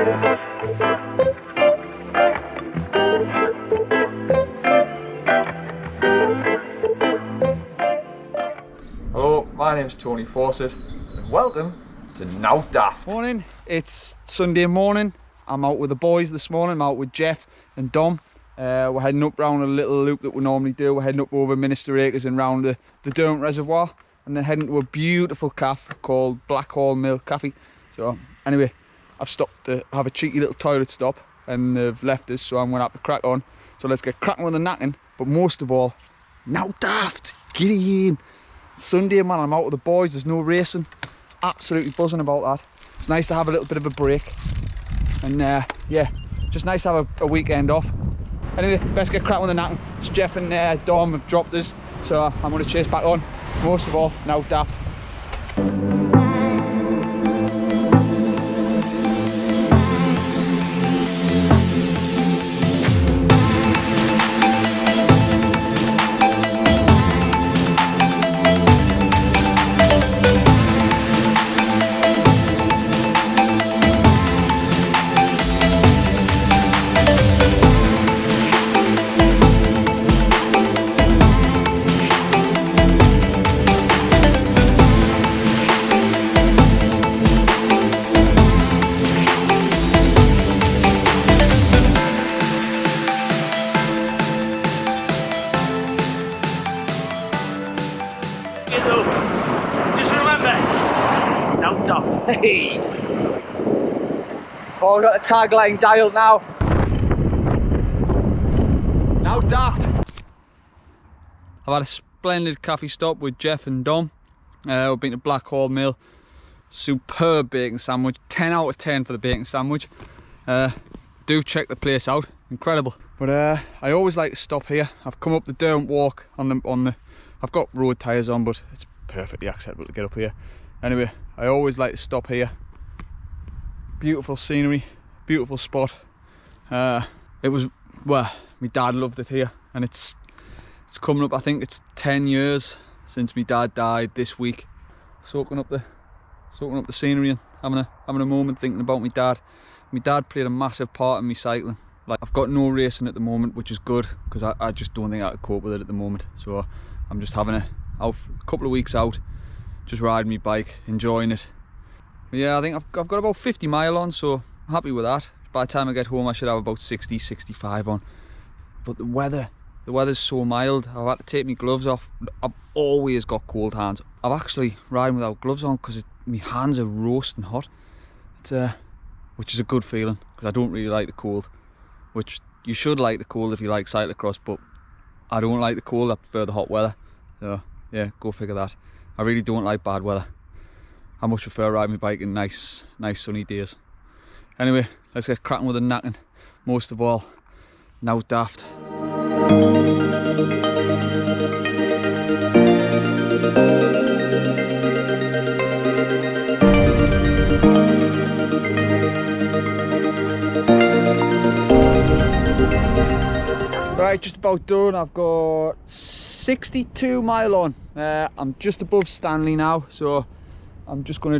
Hello, my name's Tony Fawcett and welcome to Now Daft. Morning, it's Sunday morning. I'm out with the boys this morning. I'm out with Jeff and Dom. We're heading up round a little loop that we normally do. We're heading up over Minister Acres and round the Derwent Reservoir, and then heading to a beautiful cafe called Blackhall Mill Cafe. So anyway, I've stopped to have a cheeky little toilet stop and they've left us, so I'm going to have to crack on. So let's get cracking with the knacking, but most of all, Now Daft, get in. Sunday, man, I'm out with the boys, there's no racing. Absolutely buzzing about that. It's nice to have a little bit of a break. And yeah, just nice to have a weekend off. Anyway, let's get cracking with the knacking. It's Jeff and Dom have dropped us, so I'm going to chase back on. Most of all, Now Daft. Just remember, Now Daft. Hey! Oh, we've got the tagline dialed now. Now Daft. I've had a splendid cafe stop with Jeff and Dom. We've been to Blackhall Mill. Superb bacon sandwich. 10 out of 10 for the bacon sandwich. Do check the place out. Incredible. But I always like to stop here. I've come up the Derwent Walk on the. I've got road tyres on, but it's perfectly acceptable to get up here. Anyway, I always like to stop here. Beautiful scenery, beautiful spot. It was, well, my dad loved it here, and it's coming up, I think it's 10 years since my dad died this week. Soaking up the scenery and having a moment thinking about my dad. My dad played a massive part in me cycling. Like, I've got no racing at the moment, which is good, because I just don't think I could cope with it at the moment. So I'm just having a couple of weeks out, just riding my bike, enjoying it. But yeah, I think I've got about 50 mile on, so I'm happy with that. By the time I get home, I should have about 60, 65 on. But the weather's so mild, I've had to take my gloves off. I've always got cold hands. I'm actually riding without gloves on because my hands are roasting hot. Which is a good feeling, because I don't really like the cold. Which, you should like the cold if you like cyclocross, but I don't like the cold, I prefer the hot weather. So yeah, go figure that. I really don't like bad weather. I much prefer riding my bike in nice sunny days. Anyway, let's get cracking with the knacking. Most of all, Now Daft. Right, just about done. I've got 62 mile on. I'm just above Stanley now, so I'm just going to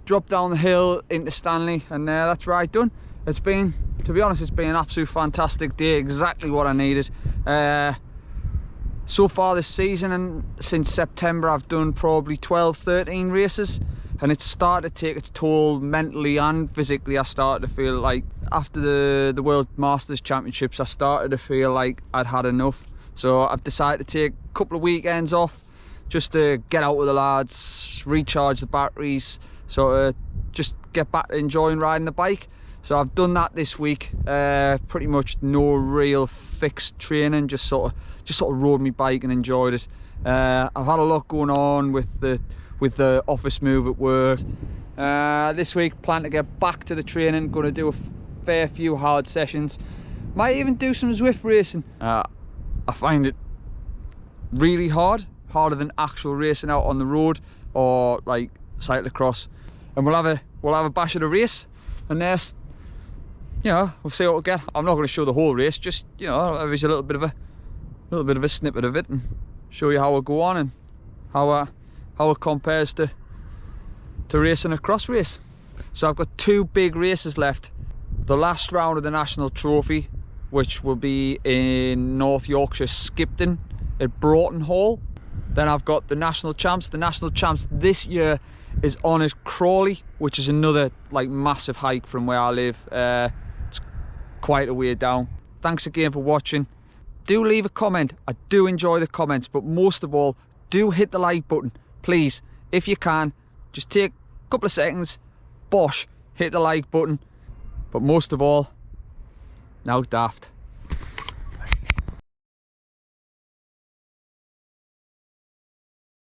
drop down the hill into Stanley, and that's right done. It's been, to be honest, it's been an absolute fantastic day, exactly what I needed. So far this season, and since September, I've done probably 12-13 races, and it's started to take its toll mentally and physically. I started to feel like, after the World Masters Championships, I started to feel like I'd had enough. So I've decided to take a couple of weekends off, just to get out with the lads, recharge the batteries, sort of just get back to enjoying riding the bike. So I've done that this week. Pretty much no real fixed training, just sort of rode my bike and enjoyed it. I've had a lot going on with the office move at work. This week, plan to get back to the training. Going to do a fair few hard sessions. Might even do some Zwift racing. I find it really harder than actual racing out on the road or like cyclocross. And we'll have a bash at a race, and there's, you know, we'll see what we get. I'm not going to show the whole race, just, you know, there's a little bit of a snippet of it, and show you how we'll go on and how it compares to racing a cross race. So I've got 2 big races left. the last round of the National Trophy, which will be in North Yorkshire, Skipton at Broughton Hall. Then I've got the National Champs. The National Champs this year is on at Crawley, which is another like massive hike from where I live. It's quite a way down. Thanks again for watching. Do leave a comment. I do enjoy the comments, but most of all, do hit the like button. Please, if you can, just take a couple of seconds, bosh, hit the like button. But most of all, now daft.